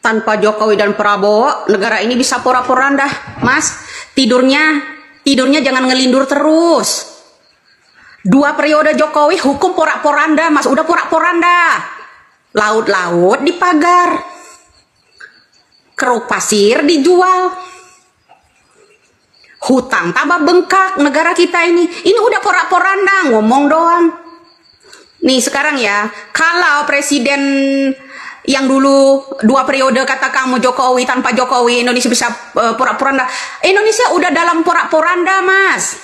Tanpa Jokowi dan Prabowo, negara ini bisa porak-poranda, Mas. Tidurnya jangan ngelindur terus. 2 periode Jokowi hukum porak-poranda, Mas. Udah porak-poranda. Laut-laut dipagar. Keruk pasir dijual. Hutang tambah bengkak negara kita ini. Ini udah porak-poranda, ngomong doang. Nih sekarang ya, kalau presiden yang dulu 2 periode kata kamu Jokowi, tanpa Jokowi Indonesia bisa porak-poranda. Indonesia udah dalam porak-poranda, Mas.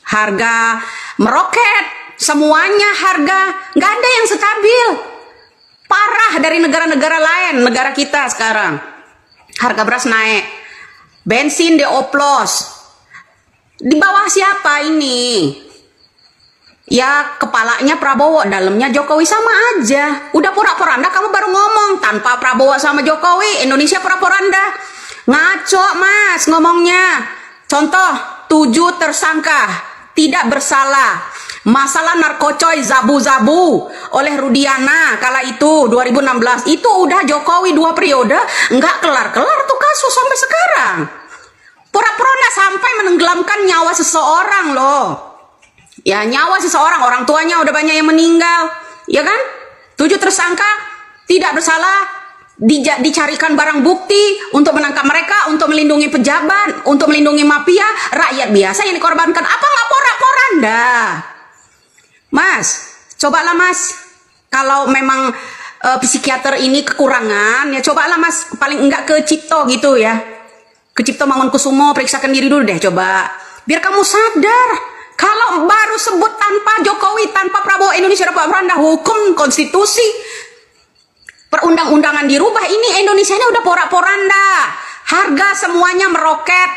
Harga meroket, semuanya harga nggak ada yang stabil. Parah dari negara-negara lain, negara kita sekarang. Harga beras naik, bensin dioplos. Di bawah siapa ini? Ya kepalanya Prabowo, dalamnya Jokowi, sama aja. Udah porak-poranda kamu baru ngomong. Tanpa Prabowo sama Jokowi Indonesia porak-poranda. Ngaco, Mas, ngomongnya. Contoh, 7 tersangka tidak bersalah. Masalah narkocoy zabu-zabu oleh Rudiana kala itu 2016. Itu udah Jokowi 2 periode nggak kelar-kelar tuh kasus sampai sekarang. Pura-pura sampai menenggelamkan nyawa seseorang loh. Ya nyawa seseorang, orang tuanya udah banyak yang meninggal. Ya kan? 7 tersangka tidak bersalah, dicarikan barang bukti untuk menangkap mereka, untuk melindungi pejabat, untuk melindungi mafia. Rakyat biasa yang dikorbankan. Apa nggak porak-poranda? Mas, cobalah Mas. Kalau memang psikiater ini kekurangan, ya cobalah Mas. Paling enggak ke Cipto gitu ya. Ke Cipto Mangunkusumo, periksakan diri dulu deh coba. Biar kamu sadar. Kalau baru sebut tanpa Jokowi, tanpa Prabowo, Indonesia udah porak-poranda, hukum, konstitusi, perundang-undangan dirubah, ini Indonesia ini udah porak-poranda. Harga semuanya meroket.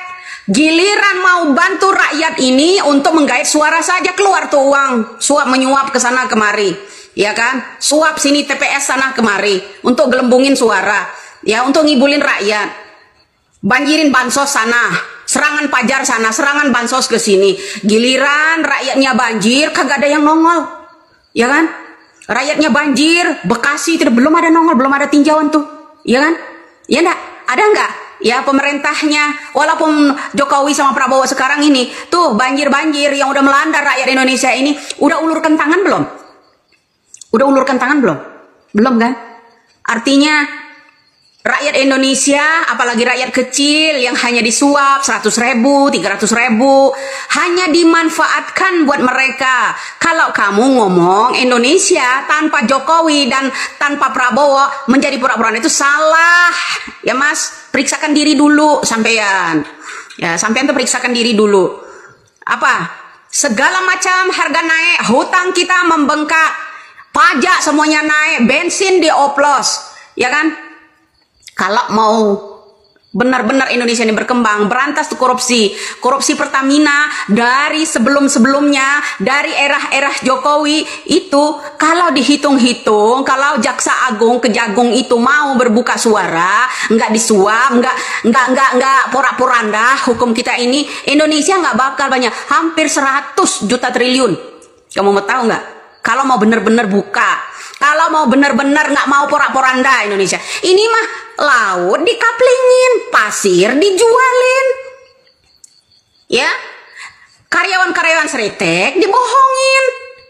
Giliran mau bantu rakyat ini untuk menggait suara saja, keluar tuh uang. Suap menyuap ke sana kemari. Ya kan? Suap sini TPS sana kemari. Untuk gelembungin suara. Ya, untuk ngibulin rakyat. Banjirin bansos sana, serangan pajar sana, serangan bansos ke sini. Giliran rakyatnya banjir, kagak ada yang nongol. Ya kan? Rakyatnya banjir, Bekasi tidak, belum ada nongol, belum ada tinjauan tuh. Ya kan? Ya enggak? Ada enggak? Ya pemerintahnya, walaupun Jokowi sama Prabowo sekarang ini, tuh banjir-banjir yang udah melanda rakyat Indonesia ini, udah ulurkan tangan belum? Udah ulurkan tangan belum? Belum kan? Artinya rakyat Indonesia, apalagi rakyat kecil yang hanya disuap 100.000, 300.000, hanya dimanfaatkan buat mereka. Kalau kamu ngomong Indonesia tanpa Jokowi dan tanpa Prabowo menjadi pura-pura itu salah. Ya Mas, periksakan diri dulu sampean. Ya, sampean tuh periksakan diri dulu. Apa? Segala macam harga naik, hutang kita membengkak, pajak semuanya naik, bensin dioplos. Ya kan? Kalau mau benar-benar Indonesia ini berkembang, berantas tuh korupsi. Korupsi Pertamina dari sebelum-sebelumnya, dari era-era Jokowi itu, kalau dihitung-hitung, kalau Jaksa Agung, Kejagung itu mau berbuka suara, nggak disuap, nggak porak-poranda hukum kita ini, Indonesia nggak bakal banyak, hampir 100 juta triliun. Kamu mau tahu nggak? Kalau mau benar-benar buka. Kalau mau benar-benar nggak mau porak-poranda Indonesia. Ini mah laut dikaplingin, pasir dijualin. Ya. Karyawan-karyawan Seritek dibohongin.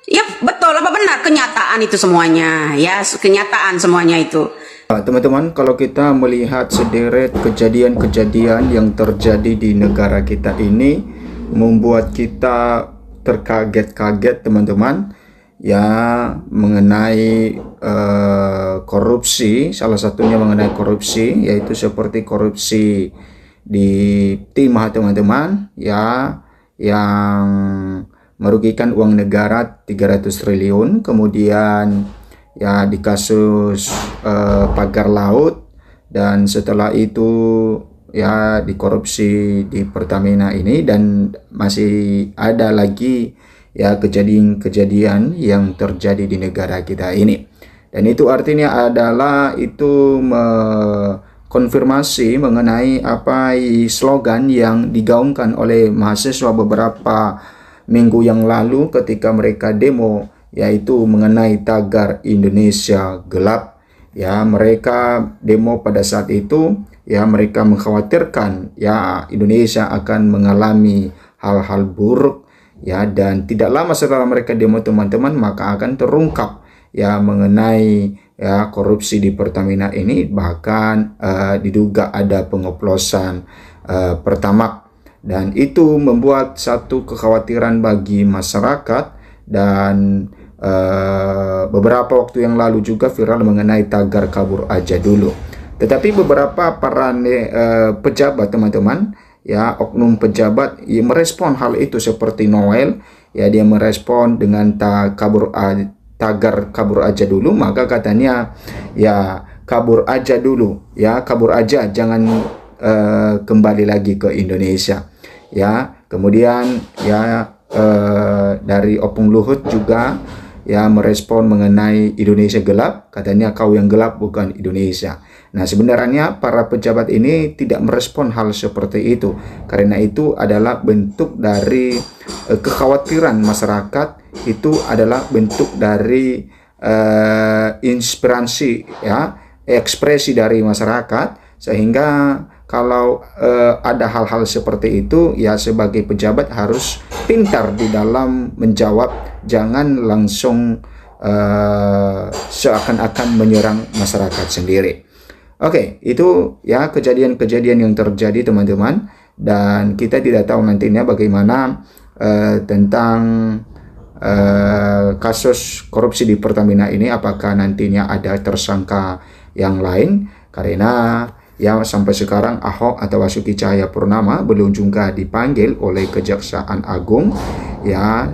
Ya, betul apa benar kenyataan itu semuanya. Ya, kenyataan semuanya itu. Teman-teman, kalau kita melihat sederet kejadian-kejadian yang terjadi di negara kita ini membuat kita terkaget-kaget, teman-teman. Ya, mengenai korupsi, salah satunya mengenai korupsi, yaitu seperti korupsi di Timah, teman-teman, ya, yang merugikan uang negara 300 triliun, kemudian ya di kasus pagar laut, dan setelah itu ya dikorupsi di Pertamina ini, dan masih ada lagi ya kejadian-kejadian yang terjadi di negara kita ini. Dan itu artinya adalah itu konfirmasi mengenai apa slogan yang digaungkan oleh mahasiswa beberapa minggu yang lalu ketika mereka demo, yaitu mengenai tagar Indonesia gelap. ya mereka demo pada saat itu, ya mereka mengkhawatirkan ya Indonesia akan mengalami hal-hal buruk, ya, dan tidak lama setelah mereka demo teman-teman maka akan terungkap ya mengenai ya korupsi di Pertamina ini, bahkan diduga ada pengoplosan Pertamax, dan itu membuat satu kekhawatiran bagi masyarakat. Dan beberapa waktu yang lalu juga viral mengenai tagar kabur aja dulu. Tetapi beberapa para pejabat teman-teman, ya oknum pejabat yang merespon hal itu seperti Noel, ya dia merespon dengan tagar kabur aja dulu, maka katanya ya kabur aja dulu, ya kabur aja, jangan kembali lagi ke Indonesia, ya. Kemudian ya dari Opung Luhut juga ya merespon mengenai Indonesia gelap, katanya kau yang gelap bukan Indonesia. Nah, sebenarnya para pejabat ini tidak merespon hal seperti itu, karena itu adalah bentuk dari kekhawatiran masyarakat, itu adalah bentuk dari inspirasi, ya, ekspresi dari masyarakat, sehingga kalau ada hal-hal seperti itu, ya sebagai pejabat harus pintar di dalam menjawab, jangan langsung seakan-akan menyerang masyarakat sendiri. Oke, itu ya kejadian-kejadian yang terjadi teman-teman, dan kita tidak tahu nantinya bagaimana tentang kasus korupsi di Pertamina ini, apakah nantinya ada tersangka yang lain, karena ya sampai sekarang Ahok atau Basuki Cahayapurnama belum juga dipanggil oleh Kejaksaan Agung, ya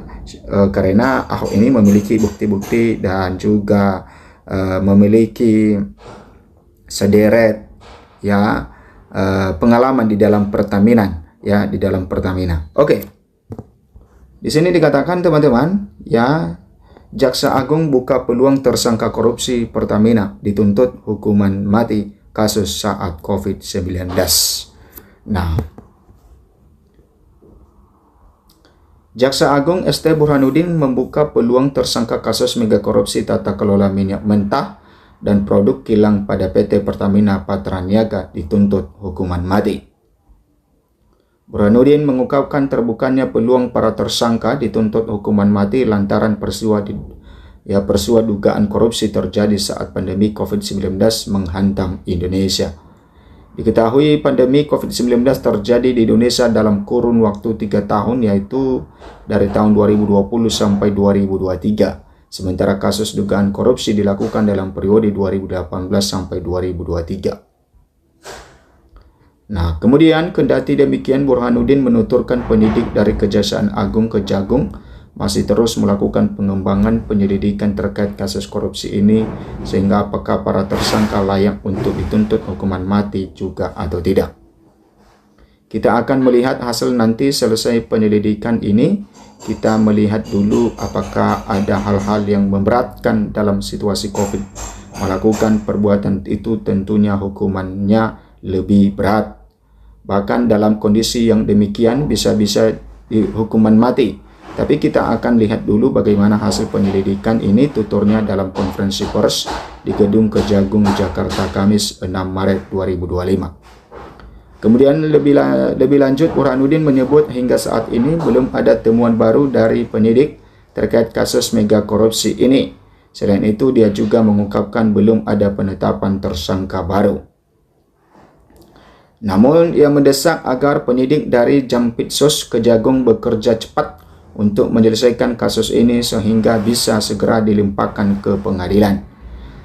karena Ahok ini memiliki bukti-bukti dan juga memiliki sederet ya pengalaman di dalam Pertamina, ya di dalam Pertamina. Oke. Di sini dikatakan teman-teman, ya Jaksa Agung buka peluang tersangka korupsi Pertamina dituntut hukuman mati kasus saat COVID-19. Nah, Jaksa Agung ST Burhanuddin membuka peluang tersangka kasus mega korupsi tata kelola minyak mentah dan produk kilang pada PT Pertamina Patraniaga dituntut hukuman mati. Burhanuddin mengungkapkan terbukanya peluang para tersangka dituntut hukuman mati lantaran peristiwa dugaan korupsi terjadi saat pandemi COVID-19 menghantam Indonesia. Diketahui pandemi COVID-19 terjadi di Indonesia dalam kurun waktu 3 tahun, yaitu dari tahun 2020 sampai 2023. Sementara kasus dugaan korupsi dilakukan dalam periode 2018 sampai 2023. Nah, kemudian kendati demikian Burhanuddin menuturkan penyidik dari Kejaksaan Agung Kejagung masih terus melakukan pengembangan penyelidikan terkait kasus korupsi ini, sehingga apakah para tersangka layak untuk dituntut hukuman mati juga atau tidak. Kita akan melihat hasil nanti selesai penyelidikan ini. Kita melihat dulu apakah ada hal-hal yang memberatkan dalam situasi COVID. Melakukan perbuatan itu tentunya hukumannya lebih berat. Bahkan dalam kondisi yang demikian bisa-bisa dihukuman mati. Tapi kita akan lihat dulu bagaimana hasil penyelidikan ini, tuturnya dalam konferensi pers di Gedung Kejagung Jakarta Kamis 6 Maret 2025. Kemudian lebih lanjut Burhanuddin menyebut hingga saat ini belum ada temuan baru dari penyidik terkait kasus mega korupsi ini. Selain itu dia juga mengungkapkan belum ada penetapan tersangka baru. Namun ia mendesak agar penyidik dari Jampitsus Kejagung bekerja cepat untuk menyelesaikan kasus ini sehingga bisa segera dilimpahkan ke pengadilan.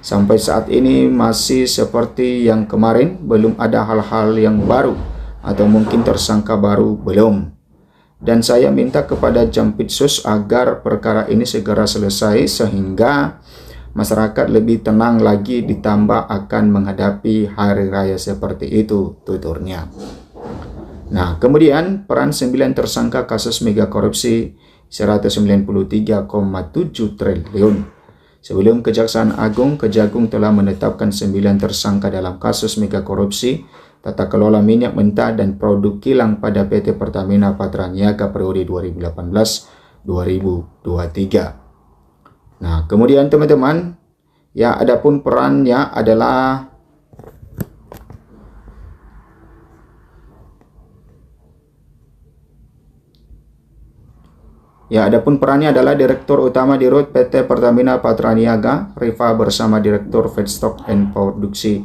Sampai saat ini masih seperti yang kemarin, belum ada hal-hal yang baru atau mungkin tersangka baru belum. Dan saya minta kepada Jampitsus agar perkara ini segera selesai sehingga masyarakat lebih tenang lagi, ditambah akan menghadapi hari raya seperti itu, tuturnya. Nah, kemudian peran 9 tersangka kasus mega korupsi 193,7 triliun. Sebelum Kejaksaan Agung Kejagung telah menetapkan 9 tersangka dalam kasus mega korupsi tata kelola minyak mentah dan produk kilang pada PT Pertamina Patraniaga periode 2018-2023. Nah, kemudian teman-teman, Ya, adapun perannya adalah Direktur Utama Dirut PT Pertamina Patraniaga, Riva bersama Direktur Feedstock and Produksi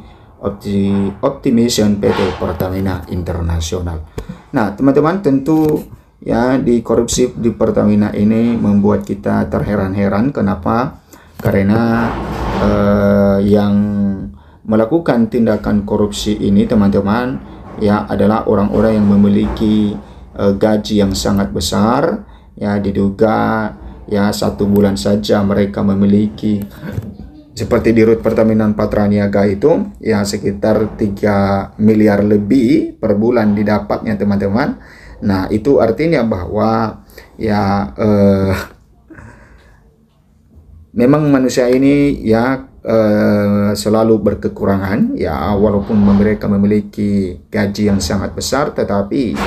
Optimization PT Pertamina Internasional. Nah, teman-teman, tentu ya di korupsi di Pertamina ini membuat kita terheran-heran. Kenapa? Karena yang melakukan tindakan korupsi ini, teman-teman, ya adalah orang-orang yang memiliki gaji yang sangat besar. Ya, diduga ya 1 bulan saja mereka memiliki, seperti di Dirut Pertamina Patraniaga itu ya sekitar 3 miliar lebih per bulan didapatnya, teman-teman. Nah, itu artinya bahwa ya memang manusia ini ya selalu berkekurangan ya, walaupun mereka memiliki gaji yang sangat besar, tetapi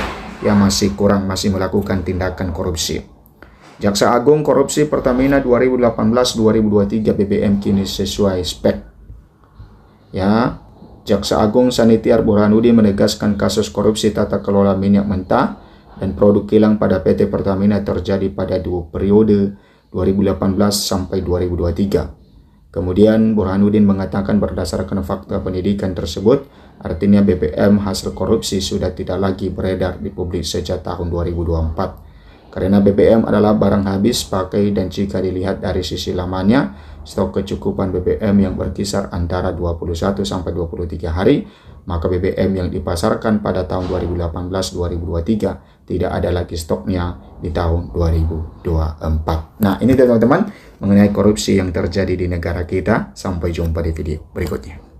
ya masih kurang, masih melakukan tindakan korupsi. Jaksa Agung korupsi Pertamina 2018-2023 BBM kini sesuai spek. Ya, Jaksa Agung Sanitiar Burhanuddin menegaskan kasus korupsi tata kelola minyak mentah dan produk kilang pada PT Pertamina terjadi pada 2 periode 2018 sampai 2023. Kemudian Burhanuddin mengatakan berdasarkan fakta penyidikan tersebut, artinya BBM hasil korupsi sudah tidak lagi beredar di publik sejak tahun 2024. Karena BBM adalah barang habis pakai dan jika dilihat dari sisi lamanya, stok kecukupan BBM yang berkisar antara 21 sampai 23 hari, maka BBM yang dipasarkan pada tahun 2018-2023 tidak ada lagi stoknya di tahun 2024. Nah, ini teman-teman mengenai korupsi yang terjadi di negara kita. Sampai jumpa di video berikutnya.